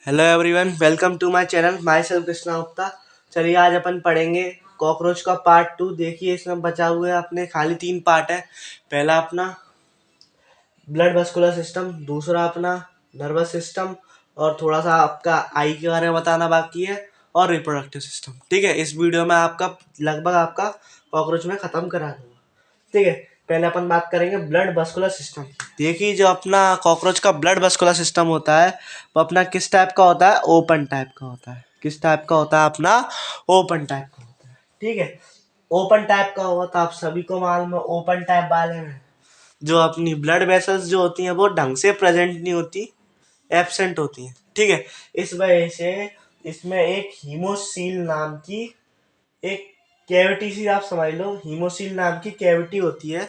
Hello everyone, welcome to my channel. Myself Krishna Gupta. चलिए आज अपन पढ़ेंगे कॉकरोच का पार्ट 2। देखिए इसमें बचा हुआ है अपने खाली 3 पार्ट है। पहला अपना ब्लड वस्कुलर सिस्टम, दूसरा अपना नर्वस सिस्टम और थोड़ा सा आपका आई के बारे में बताना बाकी है और रिप्रोडक्टिव सिस्टम। ठीक है, इस वीडियो में आपका लगभग आपका कॉकरोच में ख़त्म करा दूंगा। ठीक है, पहले अपन बात करेंगे ब्लड वस्कुलर सिस्टम। देखिए जो अपना कॉकरोच का ब्लड वस्कुलर सिस्टम होता है वो अपना किस टाइप का होता है? ओपन टाइप का होता है। किस टाइप का होता है? अपना ओपन टाइप का होता है। ठीक है, ओपन टाइप का होगा तो आप सभी को मालूम है ओपन टाइप वाले में जो अपनी ब्लड वेसल्स जो होती हैं वो ढंग से प्रेजेंट नहीं होती, एब्सेंट होती हैं। ठीक है, इस वजह से इसमें एक हीमोसील नाम की एक कैविटी सी आप समझ लो, हीमोसील नाम की कैविटी होती है।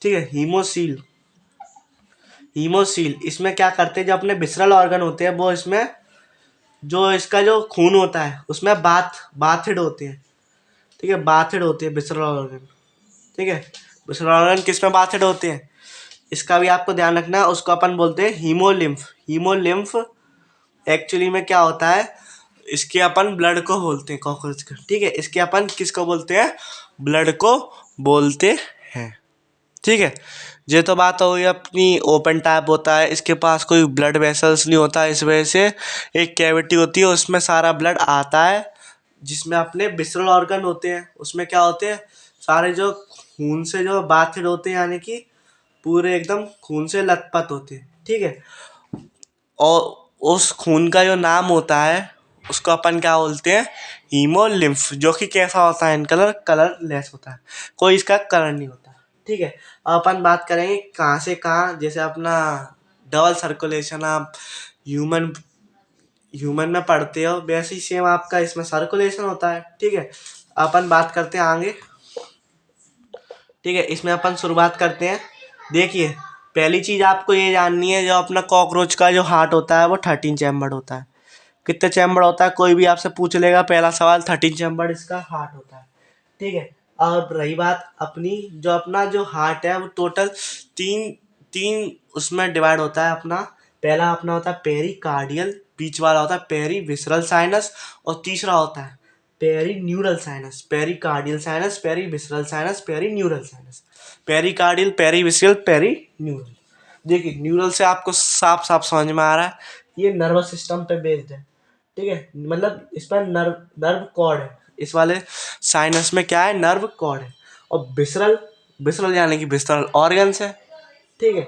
ठीक है, हीमोसील। हीमोसील इसमें क्या करते हैं, जो अपने विसरल ऑर्गन होते हैं वो इसमें जो इसका जो खून होता है उसमें बाथिड होते हैं। ठीक है, बाथिड होते हैं विसरल ऑर्गन। ठीक है, विसरल ऑर्गन किस में बाथिड होते हैं इसका भी आपको ध्यान रखना है। उसको अपन बोलते हैं हीमोलिम्फ। हीमोलिम्फ एक्चुअली में क्या होता है, इसके अपन ब्लड को बोलते हैं कॉकरोच का। ठीक है, इसके अपन किसको बोलते हैं? ब्लड को बोलते हैं। ठीक है, ये तो बात हो गई अपनी ओपन टाइप होता है, इसके पास कोई ब्लड वेसल्स नहीं होता, इस वजह से एक कैविटी होती है उसमें सारा ब्लड आता है। जिसमें अपने विसरल ऑर्गन होते हैं उसमें क्या होते हैं, सारे जो खून से जो बाथिड होते हैं, यानी कि पूरे एकदम खून से लथपथ होते हैं। ठीक है, और उस खून का जो नाम होता है उसको अपन क्या बोलते हैं? हीमोलिम्फ। जो कि कैसा होता है? इन कलरलेस होता है, कोई इसका कलर नहीं होता। ठीक है, अब अपन बात करेंगे कहाँ से कहाँ। जैसे अपना डबल सर्कुलेशन आप ह्यूमन ह्यूमन में पढ़ते हो, वैसे ही सेम आपका इसमें सर्कुलेशन होता है। ठीक है, अपन बात करते हैं आगे। ठीक है, इसमें अपन शुरुआत करते हैं। देखिए पहली चीज आपको ये जाननी है, जो अपना कॉकरोच का जो हार्ट होता है वो 13 चैम्बर्ड होता है। कितने चैम्बर होता है? कोई भी आपसे पूछ लेगा पहला सवाल, 13 चैम्बर इसका हार्ट होता है। ठीक है, अब रही बात अपनी जो अपना जो हार्ट है वो टोटल तीन तीन उसमें डिवाइड होता है अपना। पहला अपना होता है पेरिकार्डियल, बीच वाला होता है पेरी विसरल साइनस और तीसरा होता है perineural sinus. Pericardial sinus, perivisceral sinus, perineural sinus. Pericardial, perivisceral, perineural. देखिए न्यूरल से आपको साफ साफ समझ में आ रहा है ये नर्वस सिस्टम पे बेस्ड है। ठीक है, मतलब इस पर नर्व नर्व कॉर्ड है। इस वाले साइनस में क्या है? नर्व कॉर्ड है। और विसरल, विसरल यानी कि विसरल ऑर्गन्स है। ठीक है,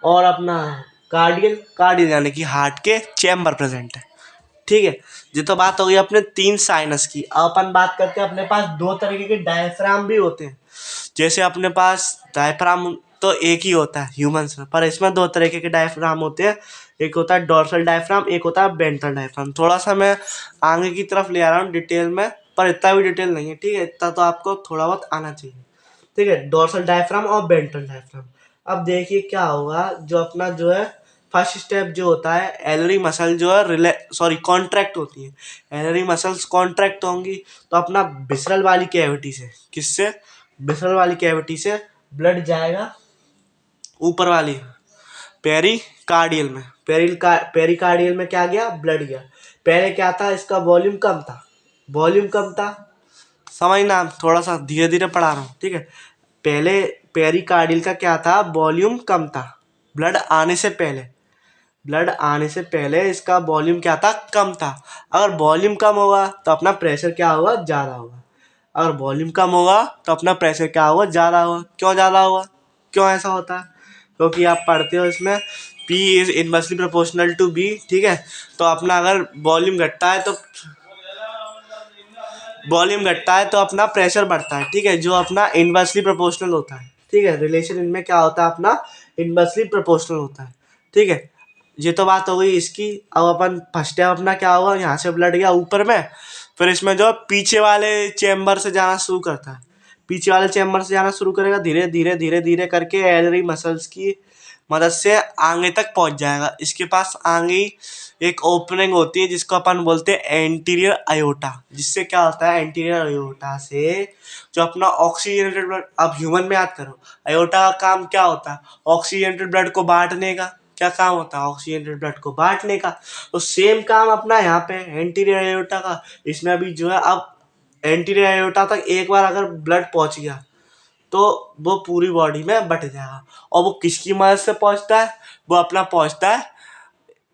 और अपना कार्डियल, कार्डियल यानी कि हार्ट के चैम्बर प्रेजेंट है। ठीक है, ये तो बात हो गई अपने 3 साइनस की। अब अपन बात करते हैं, अपने पास 2 तरीके के डायफ्राम भी होते हैं। जैसे अपने पास डायफ्राम तो एक ही होता है ह्यूमंस में, पर इसमें 2 तरीके के डायफ्राम होते हैं। एक होता है डोर्सल डायफ्राम, एक होता है वेंट्रल डायफ्राम। थोड़ा सा मैं आगे की तरफ ले आ रहा हूँ डिटेल में, पर इतना भी डिटेल नहीं है। ठीक है, इतना तो आपको थोड़ा बहुत आना चाहिए। ठीक है, डोर्सल डायफ्राम और वेंट्रल डायफ्राम। अब देखिए क्या होगा, जो अपना जो है फर्स्ट स्टेप जो होता है, एलरी मसल जो है कॉन्ट्रैक्ट होती है। एलरी मसल्स कॉन्ट्रैक्ट होंगी तो अपना विसरल वाली कैविटी से, किससे? विसरल वाली कैविटी से ब्लड जाएगा ऊपर वाली पेरिकार्डियल में। पेरिकार्डियल में क्या गया? ब्लड गया। पहले क्या था? इसका वॉल्यूम कम था। वॉल्यूम कम था, समझना, थोड़ा सा धीरे धीरे पढ़ा रहा हूँ। ठीक है, पहले पेरिकार्डियल का क्या था? वॉल्यूम कम था। ब्लड आने से पहले, ब्लड आने से पहले इसका वॉल्यूम क्या था? कम था। अगर वॉल्यूम कम होगा तो अपना प्रेशर क्या होगा? ज़्यादा होगा। अगर वॉल्यूम कम होगा तो अपना प्रेशर क्या होगा? ज़्यादा होगा। क्यों ज़्यादा होगा? क्यों ऐसा होता है? क्योंकि आप पढ़ते हो इसमें P is inversely proportional to B। ठीक है, तो अपना अगर वॉल्यूम घटता है तो अपना प्रेशर बढ़ता है। ठीक है, जो अपना इनवर्सली प्रोपोर्शनल होता है। ठीक है, रिलेशन इनमें क्या होता है? अपना इनवर्सली प्रोपोर्शनल होता है। ठीक है, ये तो बात हो गई इसकी। अब अपन फर्स्ट स्टेप अपना क्या होगा, यहाँ से ब्लड गया ऊपर में, फिर इसमें जो पीछे वाले चैम्बर से जाना शुरू करता है। पीछे वाले चैम्बर से जाना शुरू करेगा, धीरे धीरे धीरे धीरे करके एलरी मसल्स की मदद से आगे तक पहुंच जाएगा। इसके पास आगे एक ओपनिंग होती है जिसको अपन बोलते हैं एंटीरियर अयोटा। जिससे क्या होता है? एंटीरियर अयोटा से जो अपना ऑक्सीजनेटेड ब्लड, अब ह्यूमन में याद करो, अयोटा का काम क्या होता है? ऑक्सीजनेटेड ब्लड को बांटने का। क्या काम होता है? ऑक्सीजनेटेड ब्लड को बांटने का। तो सेम काम अपना यहाँ पे एंटीरियर एयोर्टा का, इसमें भी जो है अब एंटीरियर एयोर्टा तक एक बार अगर ब्लड पहुंच गया तो वो पूरी बॉडी में बट जाएगा। और वो किसकी मदद से पहुंचता है? वो अपना पहुंचता है,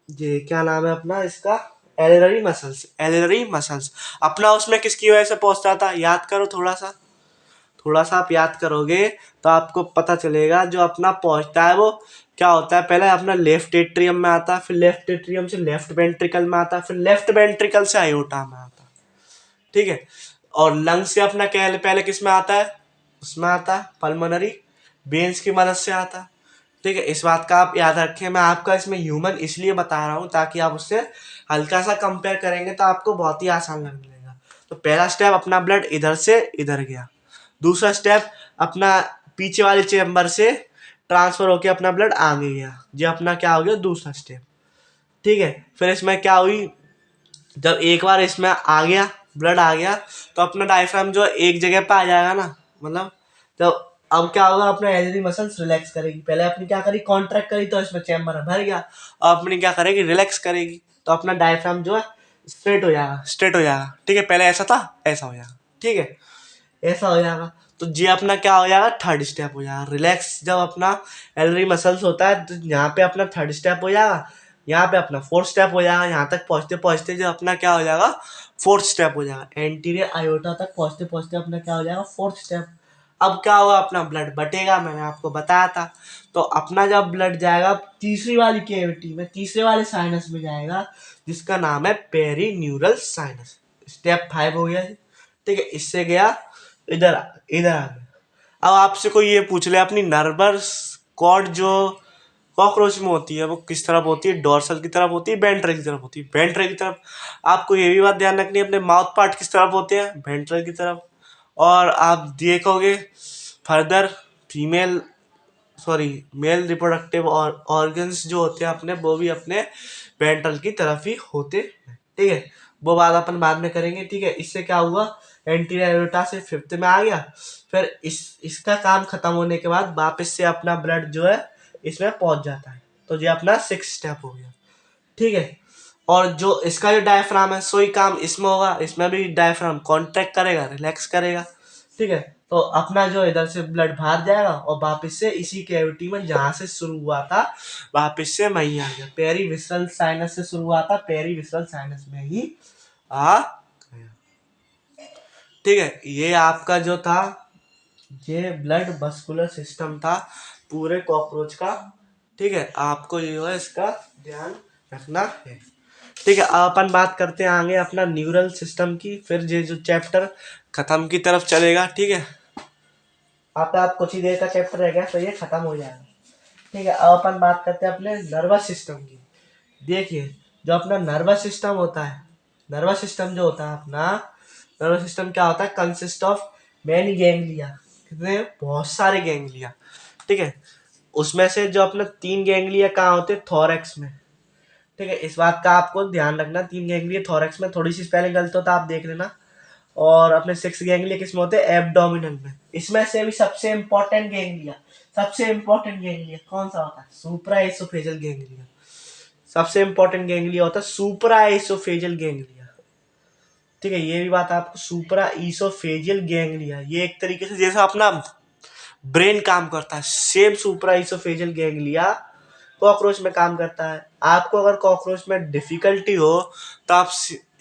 ये क्या नाम है अपना इसका, एलिलरी मसल्स। एलिलरी मसल्स अपना उसमें किसकी वजह से पहुंचता था? याद करो थोड़ा सा आप याद करोगे तो आपको पता चलेगा। जो अपना पहुंचता है वो क्या होता है, पहले अपना लेफ्ट एट्रियम में आता है, फिर लेफ्ट एट्रियम से लेफ्ट वेंट्रिकल में आता है, फिर लेफ्ट वेंट्रिकल से आयोटा में आता है, ठीक है। और लंग से अपना क्या पहले किस में आता है? उसमें आता है पल्मोनरी वेन्स की मदद से आता है, ठीक है। इस बात का आप याद रखें। मैं आपका इसमें ह्यूमन इसलिए बता रहा हूँ ताकि आप उससे हल्का सा कंपेयर करेंगे तो आपको बहुत ही आसान लगने लगेगा। तो पहला स्टेप अपना ब्लड इधर से इधर गया, दूसरा स्टेप अपना पीछे वाले चेम्बर से ट्रांसफर होके अपना ब्लड आगे गया, ये अपना क्या हो गया? दूसरा स्टेप, ठीक है। फिर इसमें क्या हुई, जब एक बार इसमें आ गया ब्लड आ गया तो अपना डायफ्राम जो एक जगह पे आ जाएगा ना, मतलब जब अब क्या होगा, अपना एलईडी मसल्स रिलैक्स करेगी। पहले अपनी क्या करी, कॉन्ट्रैक्ट करी तो इसमें चैम्बर भर गया, और अपनी क्या करेगी, रिलैक्स करेगी तो अपना डायफ्राम जो है स्ट्रेट हो जाएगा, स्ट्रेट हो जाएगा, ठीक है। पहले ऐसा था, ऐसा हो जाएगा, ठीक है, ऐसा हो जाएगा। तो ये अपना क्या हो जाएगा, थर्ड स्टेप हो जाएगा रिलैक्स। जब अपना एलरी मसल्स होता है तो यहाँ पे अपना थर्ड स्टेप हो जाएगा, यहाँ पे अपना फोर्थ स्टेप हो जाएगा। यहाँ तक पहुँचते पहुँचते जो अपना क्या हो जाएगा, फोर्थ स्टेप हो जाएगा। एंटीरियर आयोटा तक पहुँचते पहुँचते अपना क्या हो जाएगा, फोर्थ स्टेप। अब क्या होगा, अपना ब्लड बटेगा, मैंने आपको बताया था। तो अपना जब ब्लड जाएगा तीसरी वाली केविटी में, तीसरे वाले साइनस में जाएगा, जिसका नाम है पेरीन्यूरल साइनस। स्टेप 5 हो गया, ठीक है। इससे गया इधर इधर आ गया। अब आपसे कोई ये पूछ ले अपनी नर्वस कॉर्ड जो कॉकरोच में होती है वो किस तरफ होती है, डोर्सल की तरफ होती है, वेंट्रल की तरफ होती है? वेंट्रल की तरफ। आपको ये भी बात ध्यान रखनी है, अपने माउथ पार्ट किस तरफ होते हैं, वेंट्रल की तरफ। और आप देखोगे further female sorry male reproductive और ऑर्गन्स जो होते हैं अपने, वो भी अपने वेंट्रल की तरफ ही होते हैं, ठीक है। वो बात अपन बाद में करेंगे, ठीक है। इससे क्या हुआ, एंटीरियर एयोर्टा से फिफ्थ में आ गया। फिर इसका काम खत्म होने के बाद वापस से अपना ब्लड जो है इसमें पहुंच जाता है। तो ये अपना 6 स्टेप हो गया, ठीक है। और जो इसका जो डायफ्राम है सो ही काम इसमें होगा, इसमें भी डायफ्राम कॉन्ट्रैक्ट करेगा, रिलैक्स करेगा, ठीक है। तो अपना जो इधर से ब्लड बाहर जाएगा और वापस से इसी कैविटी में जहां से शुरू हुआ था वापस से वहीं आ गया। पेरीविसरल साइनस से शुरू हुआ था, पेरीविसरल साइनस में ही आ गया, ठीक है। ये आपका जो था ये ब्लड मस्कुलर सिस्टम था पूरे कॉकरोच का, ठीक है। आपको जो है इसका ध्यान रखना है, ठीक है। अब अपन बात करते हैं आगे अपना न्यूरल सिस्टम की, फिर ये जो चैप्टर खत्म की तरफ चलेगा, ठीक है। आप कुछ ही देर का चैप्टर रह गया तो ये खत्म हो जाएगा, ठीक है। अब अपन बात करते हैं अपने नर्वस सिस्टम की। देखिए जो अपना नर्वस सिस्टम होता है, नर्वस सिस्टम जो होता है अपना नर्वस सिस्टम क्या होता है, कंसिस्ट ऑफ मैनी गैंग्लिया, कितने, बहुत सारे गैंग्लिया, ठीक है। उसमें से जो अपना 3 गैंग्लिया कहाँ होते हैं, थोरैक्स में, ठीक है। इस बात का आपको ध्यान रखना, 3 गैंग्लिया थोरैक्स में, थोड़ी सी स्पेलिंग गलत होता है आप देख लेना। और अपने 6 गैंग्लिया किस में होते हैं, एब्डोमिनल में। इसमें से भी सबसे इंपॉर्टेंट गैंग्लिया, सबसे इंपॉर्टेंट गैंग्लिया कौन सा होता है, सुप्रा एसोफेजल गैंग्लिया। सबसे इंपॉर्टेंट गैंग्लिया होता है सुप्रा एसोफेजल गैंग्लिया, ठीक है। ये भी बात आपको, सुप्रा ईसोफेजियल गैंग्लिया, ये एक तरीके से जैसा अपना ब्रेन काम करता है, सेम सुप्रा ईसोफेजियल गैंग्लिया कॉकरोच में काम करता है। आपको अगर कॉकरोच में डिफिकल्टी हो तो आप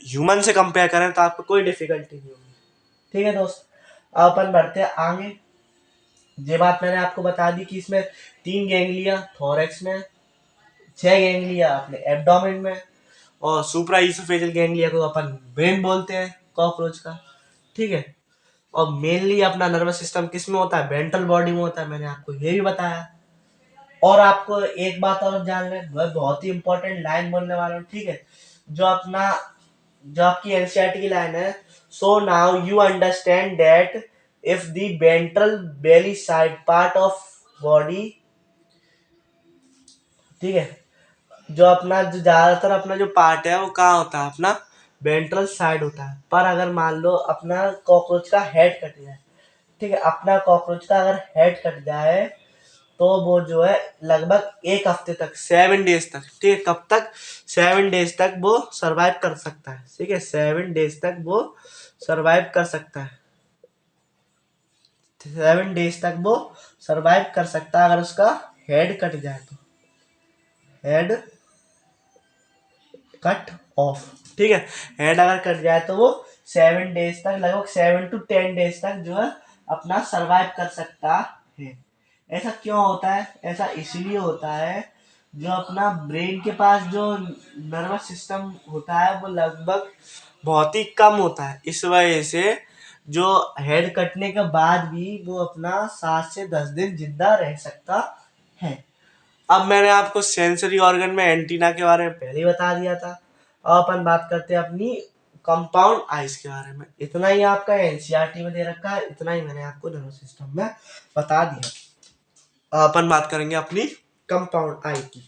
ह्यूमन से कंपेयर करें तो आपको कोई डिफिकल्टी नहीं होगी, ठीक है दोस्त। अब अपन बढ़ते हैं आगे। ये बात मैंने आपको बता दी कि इसमें 3 गैंग्लिया थोरैक्स में, 6 गैंग्लिया अपने एब्डोमेन में, और सुप्रा ईसोफेजियल गैंग्लिया को अपन ब्रेन बोलते हैं कॉकरोच का, ठीक है। और मेनली अपना नर्वस सिस्टम किस में होता है, वेंट्रल बॉडी में होता है, मैंने आपको ये भी बताया। और आपको एक बात और जान लें, मैं बहुत ही इंपॉर्टेंट लाइन बोलने वाला हूँ, ठीक है। जो अपना जो आपकी एनसीईआरटी की लाइन है, so now you understand that if the ventral Bailey side part of body, ठीक है। जो अपना जो ज्यादातर अपना जो पार्ट है वो कहाँ होता है, अपना वेंट्रल साइड होता है। पर अगर मान लो अपना कॉकरोच का हेड कट जाए, ठीक है, अपना कॉकरोच का अगर हेड कट जाए तो वो जो है लगभग 1 हफ्ते तक, 7 डेज तक, ठीक है, कब तक, 7 डेज तक वो सरवाइव कर सकता है, ठीक है, 7 डेज तक वो सरवाइव कर सकता है, 7 डेज तक वो सरवाइव कर सकता है अगर उसका हेड कट जाए तो, हेड कट ऑफ, ठीक है, हेड अगर कट जाए तो वो 7 डेज तक, लगभग 7 to 10 डेज तक जो है अपना सरवाइव कर सकता है। ऐसा क्यों होता है? ऐसा इसलिए होता है, जो अपना ब्रेन के पास जो नर्वस सिस्टम होता है वो लगभग बहुत ही कम होता है, इस वजह से जो हेड कटने के बाद भी वो अपना 7 से 10 दिन जिंदा रह सकता है। अब मैंने आपको सेंसरी ऑर्गन में एंटीना के बारे में पहले ही बता दिया था। अब अपन बात करते हैं अपनी कंपाउंड आइज के बारे में। इतना ही आपका एनसीईआरटी में दे रखा है, इतना ही मैंने आपको नर्वस सिस्टम में बता दिया। अब अपन बात करेंगे अपनी कंपाउंड आई की।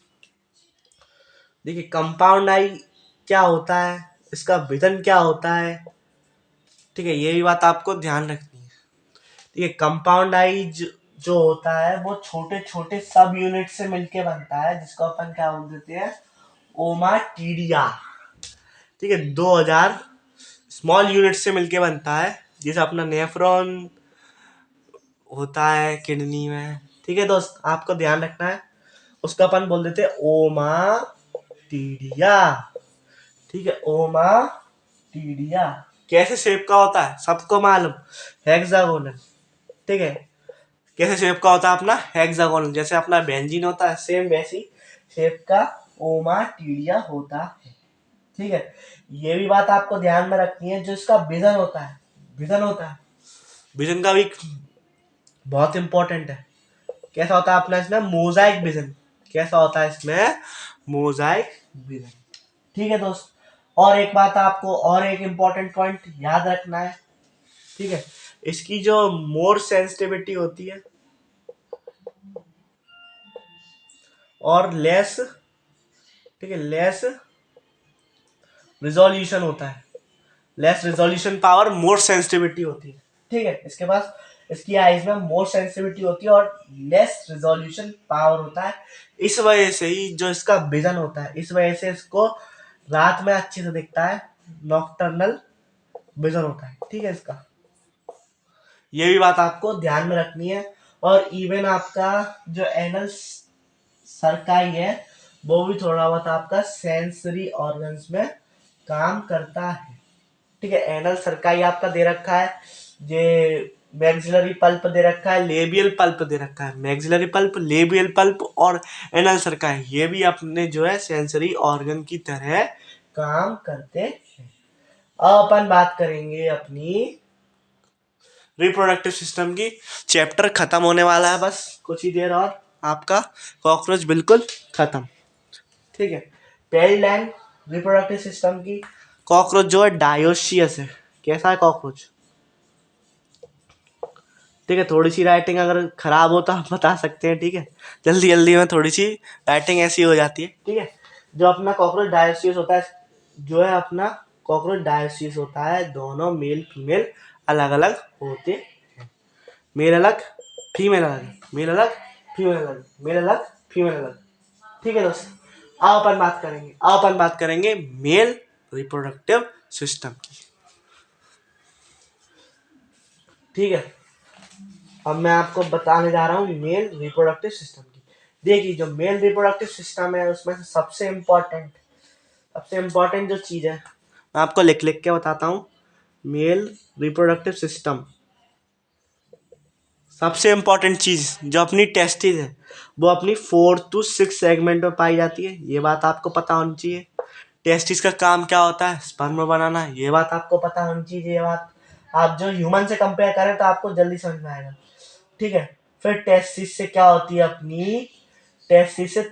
देखिए कंपाउंड आई क्या होता है, इसका विजन क्या होता है, ठीक है, ये भी बात आपको ध्यान रखनी है। ठीक है, कंपाउंड आई जो होता है वो छोटे छोटे सब यूनिट से मिलके बनता है, जिसको अपन क्या बोल देते हैं, ओमाटीडिया। ठीक है, 2000 स्मॉल यूनिट से मिलके बनता है, जैसे अपना नेफ्रॉन होता है किडनी में। ठीक है दोस्त, आपको ध्यान रखना है, उसका अपन बोल देते हैं ओमाटीडिया। ठीक है, ओमाटीडिया कैसे शेप का होता है सबको मालूम, हेक्सागोनल। ठीक है, कैसे शेप का होता है अपना, हेक्सागोनल, जैसे अपना बेंजीन होता है सेम वैसी शेप का ओमाटीडिया होता है। ठीक है, ये भी बात आपको ध्यान में रखनी है, जो इसका विजन होता है, विजन होता है, विजन का भी बहुत इंपॉर्टेंट है। कैसा होता है अपना इसमें मोजाइक विजन, कैसा होता है इसमें मोजाइक विजन। ठीक है दोस्त, और एक बात आपको, और एक इंपॉर्टेंट पॉइंट याद रखना है। ठीक है, इसकी जो मोर सेंसिटिविटी होती है और लेस, ठीक है, लेस रिजोल्यूशन होता है, less resolution power more sensitivity होती है। ठीक है, इसके पास, इसकी आईज में मोर सेंसिटिविटी होती है और लेस रिजोल्यूशन पावर होता है। इस वजह से ही जो इसका विजन होता है, इस वजह से इसको रात में अच्छे से दिखता है, नॉकटर्नल विजन होता है। ठीक है, इसका ये भी बात आपको ध्यान में रखनी है। और इवन आपका जो एनल सर्काई है वो भी थोड़ा बहुत आपका सेंसरी ऑर्गन्स में काम करता है। ठीक है, एनल सर्काई आपका दे रखा है, ये मैक्सिलरी पल्प दे रखा है, लेबियल पल्प दे रखा है, मैक्सिलरी पल्प, लेबियल पल्प और एनल सर्काई, ये भी अपने जो है सेंसरी ऑर्गन की तरह काम करते हैं। अब अपन बात करेंगे अपनी रिप्रोडक्टिव सिस्टम की। चैप्टर खत्म होने वाला है, बस कुछ ही देर और आपका कॉकरोच बिल्कुल खत्म। ठीक है, पहली लाइन रिप्रोडक्टिव सिस्टम की, कॉकरोच जो है डायोशियस है। कैसा है कॉकरोच? ठीक है, थोड़ी सी राइटिंग अगर खराब हो तो आप बता सकते हैं। ठीक है, जल्दी जल्दी में थोड़ी सी राइटिंग ऐसी हो जाती है। ठीक है, जो अपना कॉकरोच डायोशियस होता है, जो है अपना कॉकरोच डायोशियस होता है, दोनों मेल फीमेल अलग अलग होते हैं। मेल अलग, फीमेल अलग, मेल अलग, फीमेल अलग, मेल अलग, फीमेल अलग। ठीक है दोस्त, अब अपन बात करेंगे, अब अपन बात करेंगे मेल रिप्रोडक्टिव सिस्टम की। ठीक है, अब मैं आपको बताने जा रहा हूँ मेल रिप्रोडक्टिव सिस्टम की। देखिए जो मेल रिप्रोडक्टिव सिस्टम है उसमें से सबसे इम्पोर्टेंट जो चीज़ है, मैं आपको लिख लिख के बताता हूँ। मेल रिप्रोडक्टिव सिस्टम सबसे इम्पोर्टेंट चीज़ जो अपनी टेस्टिस है, वो अपनी 4 to 6 सेगमेंट में पाई जाती है। ये बात आपको पता होनी चाहिए। टेस्टिस का काम क्या होता है? स्पर्म बनाना। ये बात आपको पता होनी चाहिए। ये बात आप जो ह्यूमन से कंपेयर करें तो आपको जल्दी समझ में आएगा। ठीक है, फिर टेस्टिस से क्या होती है अपनी, टेस्टिस से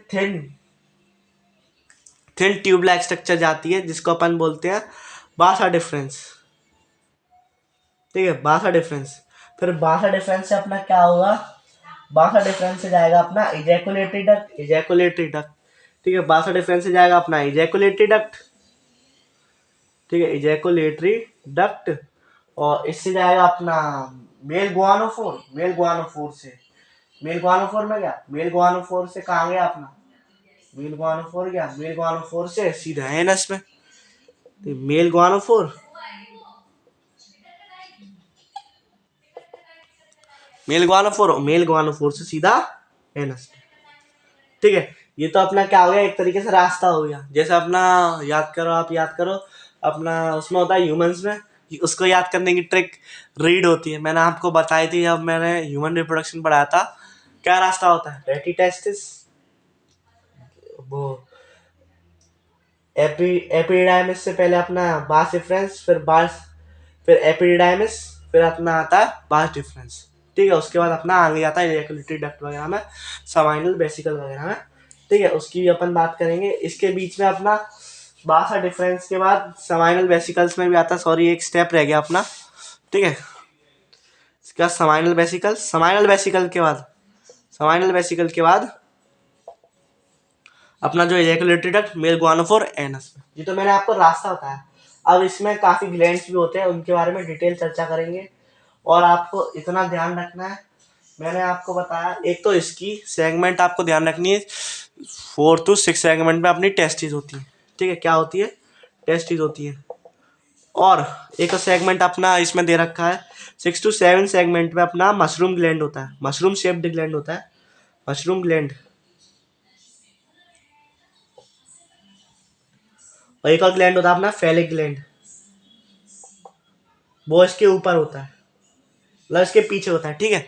थिन ट्यूब लाइक स्ट्रक्चर जाती है, जिसको अपन बोलते हैं बासा डिफरेंस। ठीक है, बासा डिफरेंस। फिर बासा डिफरेंस से अपना क्या होगा, बासा डिफरेंस से जाएगा अपना इजैकुलेटरी डक्ट, इजैकुलेटरी डक्ट। ठीक है, बासा डिफरेंस से जाएगा अपना इजैकुलेटरी डक्ट। ठीक है, इजैकुलेटरी डक्ट। और इससे जाएगा अपना मेल गुआनोफोर, मेल गुआनोफोर से मेल गुआनोफोर में गया, मेल गुआनोफोर से कहाँ गया अपना, मेल गुआनोफोर गया, मेल गुआनोफोर से सीधा एनस में। तो मेल गुआनोफोर, मेल गुआनोफोर से सीधा एनस में। ठीक है, ये तो अपना क्या हो गया, एक तरीके से रास्ता हो गया। जैसे अपना याद करो, आप याद करो अपना उसमें होता है ह्यूमंस में, उसको याद करने की ट्रिक रीड होती है, मैंने आपको बताई थी जब मैंने ह्यूमन रिप्रोडक्शन पढ़ाया था। क्या रास्ता होता है, रेटिटेस्टिस, वो एपिडाइमिस से पहले अपना बास डिफरेंस, फिर एपिडाइमिस, फिर अपना आता है बास डिफरेंस। ठीक है, उसके बाद अपना आगे जाता है इजैकुलेटरी डक्ट वगैरह में, सवाइनल वेसिकल वगैरह में। ठीक है, उसकी भी अपन बात करेंगे। इसके बीच में अपना बासा डिफरेंस के बाद सवाइनल वेसिकल्स में भी आता है, सॉरी एक स्टेप रह गया अपना। ठीक है, इसका सवाइनल वेसिकल, सवाइनल वेसिकल के बाद अपना जो इजैकुलेटरी डक्ट, मेल गुआनोफोर, एनस में। ये तो मैंने आपको रास्ता बताया। अब इसमें काफी ग्लैंड्स भी होते हैं, उनके बारे में डिटेल चर्चा करेंगे। और आपको इतना ध्यान रखना है, मैंने आपको बताया, एक तो इसकी सेगमेंट आपको ध्यान रखनी है, 4 to 6 सेगमेंट में अपनी टेस्टिस होती है। ठीक है, क्या होती है, टेस्टिस होती है। और एक सेगमेंट अपना इसमें दे रखा है, 6 to 7 सेगमेंट में अपना मशरूम ग्लैंड होता है, मशरूम शेप्ड ग्लैंड होता है, मशरूम ग्लैंड। और एक और ग्लैंड होता है अपना फेलिक ग्लैंड, वो इसके ऊपर होता है, मतलब इसके पीछे होता है। ठीक है,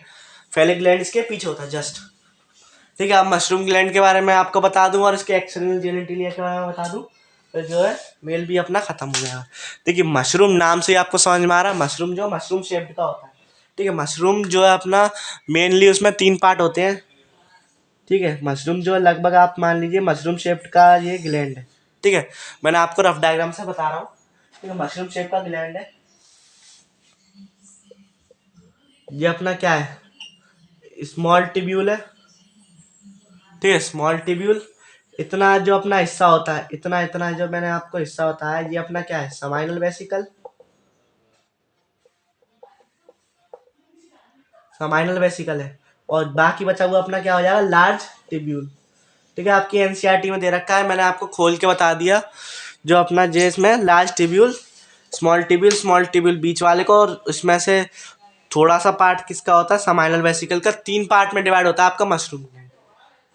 फेलिक ग्लैंड इसके पीछे होता है जस्ट। ठीक है, अब मशरूम ग्लैंड के बारे में आपको बता दूं और इसके एक्सटर्नल जेनिटलिया के बारे में बता दूं, तो जो है मेल भी अपना खत्म हो जाएगा। देखिए, मशरूम नाम से ही आपको समझ में आ रहा है, मशरूम जो मशरूम शेप्ड का होता है। ठीक है, मशरूम जो है अपना मेनली उसमें 3 पार्ट होते हैं। ठीक है, मशरूम जो है लगभग आप मान लीजिए मशरूम शेप्ड का ये ग्लैंड है। ठीक है, मैंने आपको रफ डायग्राम से बता रहा हूँ। ठीक है, मशरूम शेप का ग्लैंड है, ये अपना क्या है, स्मॉल टिब्यूल है। ठीक है, स्मॉल टिब्यूल, इतना जो अपना हिस्सा होता है, इतना इतना जो मैंने आपको हिस्सा बताया, ये अपना क्या है, समाइनल वेसिकल, समाइनल वेसिकल है। और बाकी बचा हुआ अपना क्या हो जाएगा, लार्ज टिब्यूल। ठीक है, आपकी एनसीईआरटी में दे रखा है, मैंने आपको खोल के बता दिया। जो अपना जे इसमें लार्ज टिब्यूल, स्मॉल टिब्यूल बीच वाले को, और इसमें से थोड़ा सा पार्ट किसका होता है, समाइनल वेसिकल का। 3 पार्ट में डिवाइड होता है आपका मशरूम।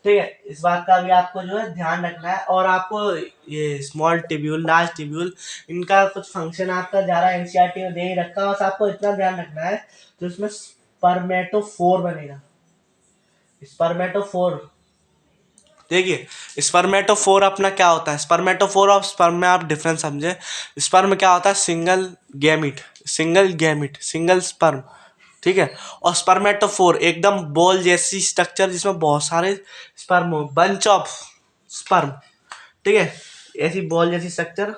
ठीक है, इस बात का भी आपको जो है ध्यान रखना है। और आपको ये स्मॉल टिब्यूल, लार्ज टिब्यूल, इनका कुछ फंक्शन आपका ज़्यादा एनसीईआरटी में दे ही रखा है, बस आपको इतना ध्यान रखना है। तो इसमें स्पर्मेटोफोर बनेगा, स्पर्मेटोफोर। देखिए, स्पर्मेटोफोर अपना क्या होता है, स्पर्मेटोफोर और स्पर्म में आप डिफरेंस समझे। स्पर्म क्या होता है, सिंगल गैमिट, सिंगल स्पर्म। ठीक है, और स्पर्मेटोफोर एकदम बॉल जैसी स्ट्रक्चर, जिसमें बहुत सारे स्पर्म हो, बंच ऑफ स्पर्म। ठीक है, ऐसी बॉल जैसी स्ट्रक्चर,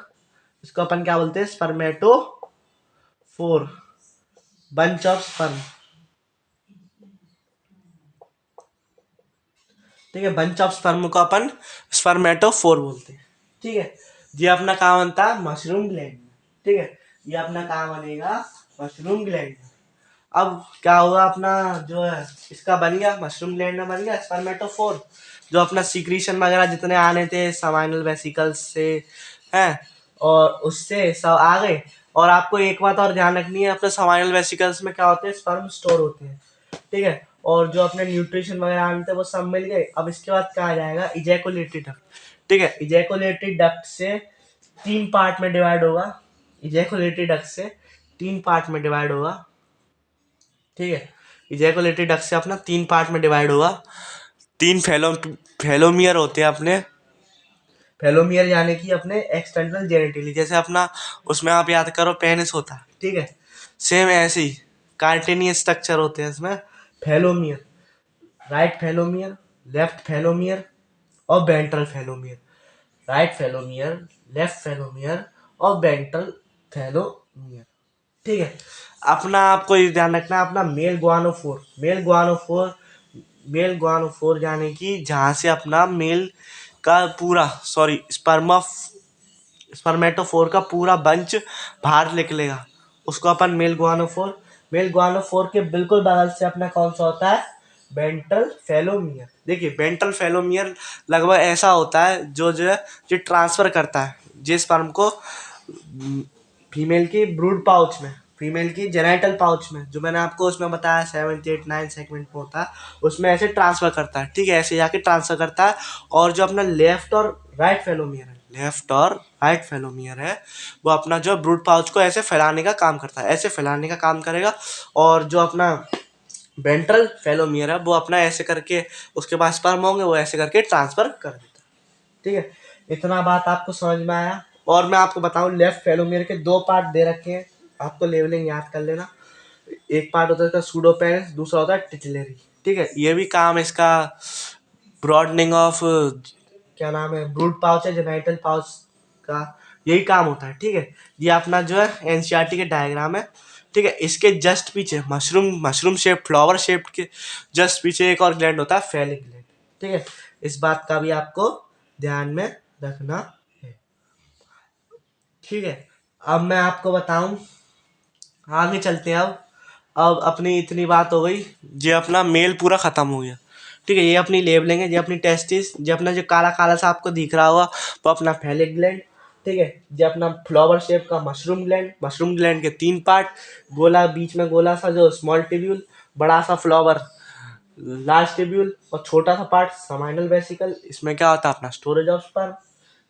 इसको अपन क्या बोलते हैं, स्पर्मेटोफोर, बंच ऑफ स्पर्म। ठीक है, बंच ऑफ स्पर्म को अपन स्पर्मेटोफोर बोलते हैं। ठीक है, ये अपना कहाँ बनता है, मशरूम ग्लैंड में। ठीक है, ये अपना कहाँ बनेगा, मशरूम ग्लैंड में। अब क्या होगा, अपना जो है इसका बन गया, मशरूम ग्लैंड में बन गया स्पर्मेटोफोर, जो अपना सीक्रीशन वगैरह जितने आने थे समाइनल वेसिकल्स से हैं, और उससे सब आ गए। और आपको एक बात और ध्यान रखनी है, अपने समाइनल वेसिकल्स में क्या होते हैं, स्पर्म स्टोर होते हैं। ठीक है, और जो अपने न्यूट्रिशन वगैरह आने थे वो सब मिल गए। अब इसके बाद क्या आ जाएगा, इजैकुलेटरी डक्ट। ठीक है, इजैकुलेटरी डक्ट से 3 पार्ट में डिवाइड होगा, इजैकुलेटरी डक्ट से 3 पार्ट में डिवाइड होगा। ठीक है, इजैकुलेटरी डक्ट से अपना 3 पार्ट में डिवाइड होगा। 3 फेलोमियर होते हैं अपने, फेलोमियर यानी कि अपने एक्सटर्नल जेनिटली, जैसे अपना उसमें आप याद करो पेनिस होता है। ठीक है, सेम ऐसे ही कार्टेनियस स्ट्रक्चर होते हैं इसमें, फेलोमियर, राइट फेलोमियर, लेफ्ट फेलोमियर और वेंट्रल फेलोमियर, राइट फेलोमियर, लेफ्ट फेलोमियर और वेंट्रल फेलोमियर। ठीक है, अपना आपको ये ध्यान रखना है, अपना मेल गुआनोफोर यानी कि जहाँ से अपना मेल का पूरा, सॉरी स्पर्मेटोफोर का पूरा बंच बाहर निकलेगा, उसको अपन मेल गुआनोफोर। मेल गुआनोफोर के बिल्कुल बगल से अपना कौन सा होता है, वेंट्रल फेलोमियर। देखिए वेंट्रल फेलोमियर लगभग ऐसा होता है जो है जो ट्रांसफर करता है जो स्पर्म को फीमेल की ब्रूड पाउच में, फीमेल की जेनाइटल पाउच में, जो मैंने आपको उसमें बताया 7 8 9 सेगमेंट में होता है, उसमें ऐसे ट्रांसफर करता है। ठीक है, ऐसे जाके ट्रांसफर करता है। और जो अपना लेफ्ट और राइट फेलोमियर है, लेफ्ट और राइट फेलोमियर है, वो अपना जो ब्रूड पाउच को ऐसे फैलाने का काम करता है, ऐसे फैलाने का काम करेगा। और जो अपना वेंट्रल फेलोमियर है वो अपना ऐसे करके उसके पास स्पर्म होंगे, वो ऐसे करके ट्रांसफर कर देता है। ठीक है, इतना बात आपको समझ में आया। और मैं आपको बताऊं, लेफ्ट फेलोमियर के 2 पार्ट दे रखे हैं, आपको लेवलिंग याद कर लेना। एक पार्ट होता है सूडोपेनिस, दूसरा होता है टिटलरी। ठीक है, ये भी काम इसका ब्रॉडनिंग ऑफ क्या नाम है ब्रूड पाउच है जेनाइटल पाउच का, यही काम होता है। ठीक है, ये अपना जो है एनसीईआरटी के डायग्राम है। ठीक है, इसके जस्ट पीछे मशरूम शेप फ्लावर शेप के जस्ट पीछे एक और ग्लैंड होता है, फेलिक ग्लैंड। ठीक है, इस बात का भी आपको ध्यान में रखना है। ठीक है, अब मैं आपको बताऊं, आगे चलते हैं। अब अपनी इतनी बात हो गई, ये अपना मेल पूरा खत्म हो गया। ठीक है, ये अपनी लेबलिंग है, ये अपनी टेस्टिस, ये अपना जो काला काला सा आपको दिख रहा होगा वो अपना फेलिक ग्लैंड। ठीक है, ये अपना फ्लावर शेप का मशरूम ग्लैंड के 3 पार्ट, गोला बीच में गोला सा जो स्मॉल टिब्यूल, बड़ा सा फ्लावर लार्ज टिब्यूल, और छोटा सा पार्ट समाइनल वेसिकल। इसमें क्या होता है अपना स्टोरेज ऑफ स्पर्म।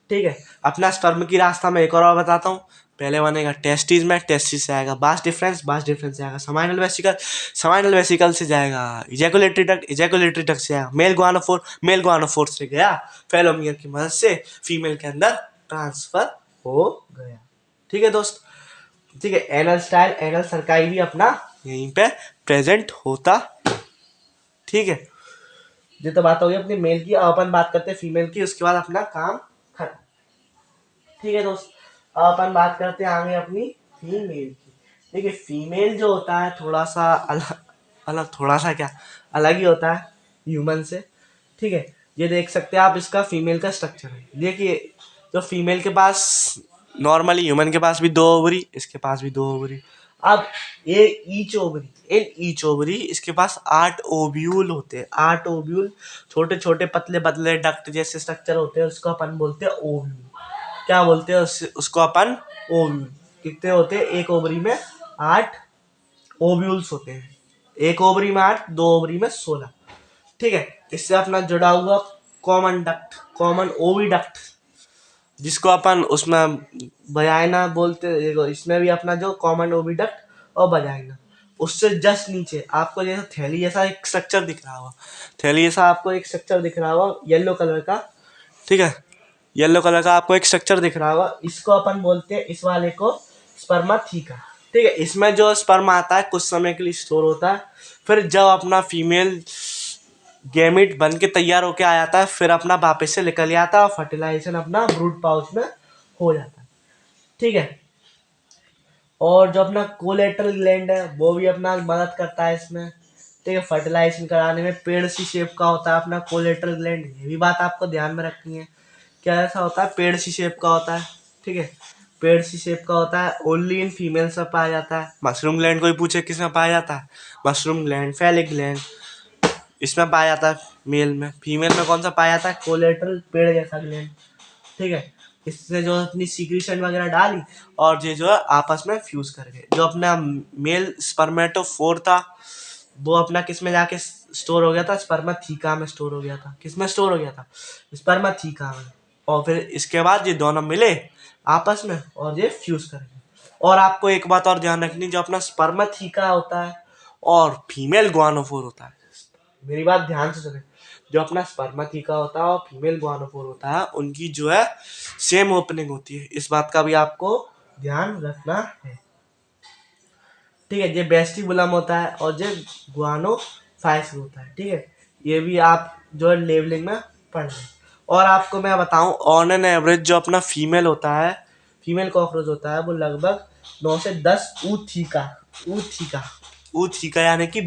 ठीक है, अपना स्पर्म की रास्ता में एक और बताता हूँ। पहले बनेगा टेस्टिस में, टेस्टिस से आएगा बास डिफरेंस से आएगा समाइनल वेसिकल से जाएगा इजैकुलेटरी डक्ट से आएगा मेल गुआनोफोर से गया फेलोमियर की मदद से फीमेल के अंदर ट्रांसफर हो गया। ठीक है दोस्त, ठीक है, एनल सर्काई भी अपना यहीं पे प्रेजेंट होता। ठीक है, ये तो बात हो गई अपनी मेल की। अब अपन बात करते हैं फीमेल की, उसके बाद अपना काम खत्म। ठीक है दोस्त, अब अपन बात करते हैं आगे अपनी फीमेल की। देखिए फीमेल जो होता है थोड़ा सा थोड़ा सा क्या अलग ही होता है ह्यूमन से। ठीक है, ये देख सकते हैं आप, इसका फीमेल का स्ट्रक्चर है। देखिए जो फीमेल के पास नॉर्मली, ह्यूमन के पास भी 2 ओवरी, इसके पास भी 2 ओवरी। अब ये ईच ओवरी इसके पास 8 ओव्यूल होते हैं, 8 ओव्यूल, छोटे छोटे पतले पतले डक्ट जैसे स्ट्रक्चर होते हैं, उसको अपन बोलते हैं ओव्यूल। क्या बोलते हैं उसको अपन ओव्यूल। कितने होते हैं, एक ओवरी में 8 ओव्यूल्स होते हैं। एक ओवरी में 8, 2 ओवरी में 16। ठीक है, इससे अपना जुड़ा हुआ कॉमन ओविडक्ट, जिसको अपन उसमें बजाइना बोलते हैं, इसमें भी अपना जो कॉमन ओविडक्ट और बजाइना, उससे जस्ट नीचे आपको जैसा थैली जैसा एक स्ट्रक्चर दिख रहा होगा, थैली जैसा आपको एक स्ट्रक्चर दिख रहा होगा येलो कलर का। ठीक है, येलो कलर का आपको एक स्ट्रक्चर दिख रहा होगा, इसको अपन बोलते हैं, इस वाले को स्पर्माथीका। ठीक है, इसमें जो स्पर्म आता है कुछ समय के लिए स्टोर होता है, फिर जब अपना फीमेल गैमेट बन के तैयार होके आ जाता है, फिर अपना वापस से निकल जाता है और फर्टिलाइजेशन अपना ब्रूड पाउच में हो जाता है। ठीक है, और जो अपना कोलेटरल ग्लैंड है वो भी अपना मदद करता है इसमें। ठीक है, फर्टिलाइजेशन कराने में पेड़ सी शेप का होता है अपना कोलेटरल ग्लैंड, ये भी बात आपको ध्यान में रखनी है। क्या ऐसा होता है, पेड़ सी शेप का होता है। ठीक है, पेड़ सी शेप का होता है, ओनली इन फीमेल से पाया जाता है। मशरूम ग्लैंड कोई पूछे किस में पाया जाता है, मशरूम ग्लैंड फेलिक ग्लैंड इसमें पाया जाता है मेल में। फीमेल में कौन सा पाया जाता है, कोलेटरल पेड़ जैसा ग्लैंड। ठीक है, इससे जो अपनी सीक्रेशन वगैरह डाली और ये जो है आपस में फ्यूज कर गए। जो अपना मेल स्पर्मेटोफोर था वो अपना किस में जाके स्टोर हो गया था, स्पर्माथीका में स्टोर हो गया था। किस में स्टोर हो गया था, स्पर्माथीका में। और फिर इसके बाद ये दोनों मिले आपस में और ये फ्यूज कर गए। और आपको एक बात और ध्यान रखनी, जो अपना स्पर्माथीका होता है और फीमेल गुआनोफोर होता है, मेरी बात ध्यान से सुने, जो अपना स्पर्माथीका होता है और फीमेल गुआनोफोर होता है उनकी जो है सेम ओपनिंग होती है। इस बात का भी आपको ध्यान रखना है। ठीक है, ये वेस्टिबुलम होता है और ये गुआनोफाइस होता है। ठीक है, ये भी आप जो है लेवलिंग में पढ़ लें। और आपको मैं बताऊं, ऑन एन एवरेज जो अपना फीमेल होता है, फीमेल कॉकरोच होता है, वो लगभग 9 से 10 ऊथीका यानी कि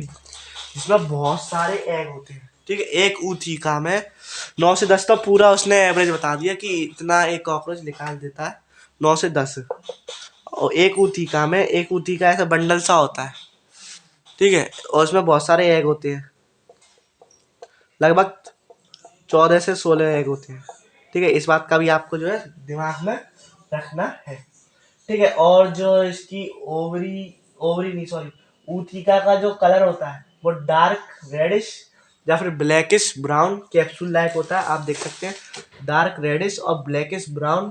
जिसमें बहुत सारे एग होते हैं। ठीक है, एक ऊथीका में 9 से 10, तो पूरा उसने एवरेज बता दिया कि इतना एक कॉकरोच निकाल देता है, 9 से 10। और एक ऊथीका ऐसा बंडल सा होता है। ठीक है, और उसमें बहुत सारे एग होते हैं। लगभग 14 से 16 एग होते हैं। ठीक है, इस बात का भी आपको जो है दिमाग में रखना है। ठीक है, और जो इसकी ओवरी ओवरी नहीं सॉरी ऊतकिका का जो कलर होता है वो डार्क रेडिश या फिर ब्लैकिश ब्राउन कैप्सूल लाइक होता है। आप देख सकते हैं डार्क रेडिश और ब्लैकिश ब्राउन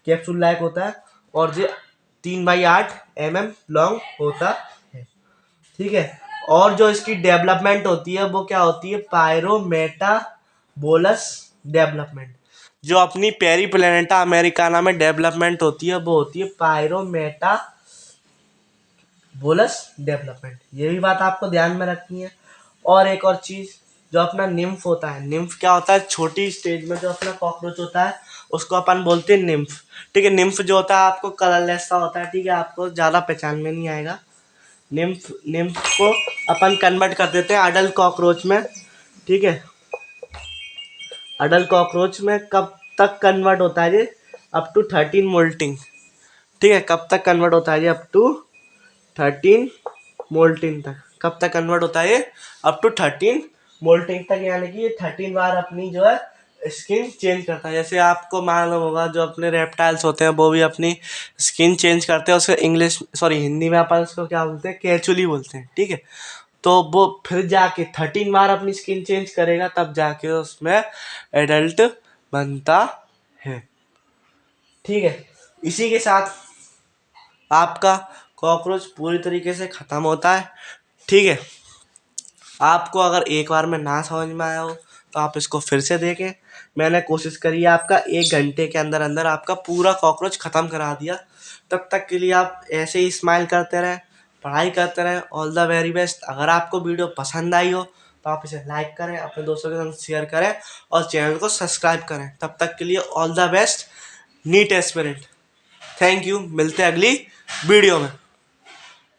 कैप्सूल लाइक होता है, और ये 3/8 mm लॉन्ग होता है। ठीक है, और जो इसकी डेवलपमेंट होती है वो क्या होती है, पायरोमेटाबोलस डेवलपमेंट। जो अपनी पेरीप्लेनेटा अमेरिकाना में डेवलपमेंट होती है वो होती है पायरोमेटाबोलस डेवलपमेंट। ये भी बात आपको ध्यान में रखनी है। और एक और चीज, जो अपना निम्फ होता है, निम्फ क्या होता है, छोटी स्टेज में जो अपना कॉकरोच होता है उसको अपन बोलते हैं निम्फ। ठीक है, निम्फ जो होता है आपको कलरलेस सा होता है। ठीक है, आपको ज्यादा पहचान में नहीं आएगा। निम्फ निम्फ को अपन कन्वर्ट कर देते हैं अडल्ट कॉकरोच में। ठीक है, अडल्ट कॉकरोच में कब तक कन्वर्ट होता है ये, अप टू 13 मोल्टिंग। ठीक है, कब तक कन्वर्ट होता है ये, अप टू 13 मोल्टिंग तक। कब तक कन्वर्ट होता है ये, अप टू 13 मोल्टिंग तक, यानी कि ये 13 बार अपनी जो है स्किन चेंज करता है। जैसे आपको मालूम होगा जो अपने रेप्टाइल्स होते हैं वो भी अपनी स्किन चेंज करते हैं, उसको इंग्लिश सॉरी हिंदी में अपन उसको क्या बोलते हैं, केचुली बोलते हैं। ठीक है, तो वो फिर जाके 13 बार अपनी स्किन चेंज करेगा तब जाके उसमें एडल्ट बनता है। ठीक है, इसी के साथ आपका कॉकरोच पूरी तरीके से ख़त्म होता है। ठीक है, आपको अगर एक बार में ना समझ में आया हो तो आप इसको फिर से देखें। मैंने कोशिश करी है आपका 1 घंटे के अंदर अंदर आपका पूरा कॉकरोच ख़त्म करा दिया। तब तक के लिए आप ऐसे ही स्माइल करते रहें, पढ़ाई करते रहें। All the very best. अगर आपको वीडियो पसंद आई हो तो आप इसे लाइक करें, अपने दोस्तों के साथ शेयर करें और चैनल को सब्सक्राइब करें। तब तक के लिए all the best NEET aspirant. Thank you, मिलते हैं अगली वीडियो में।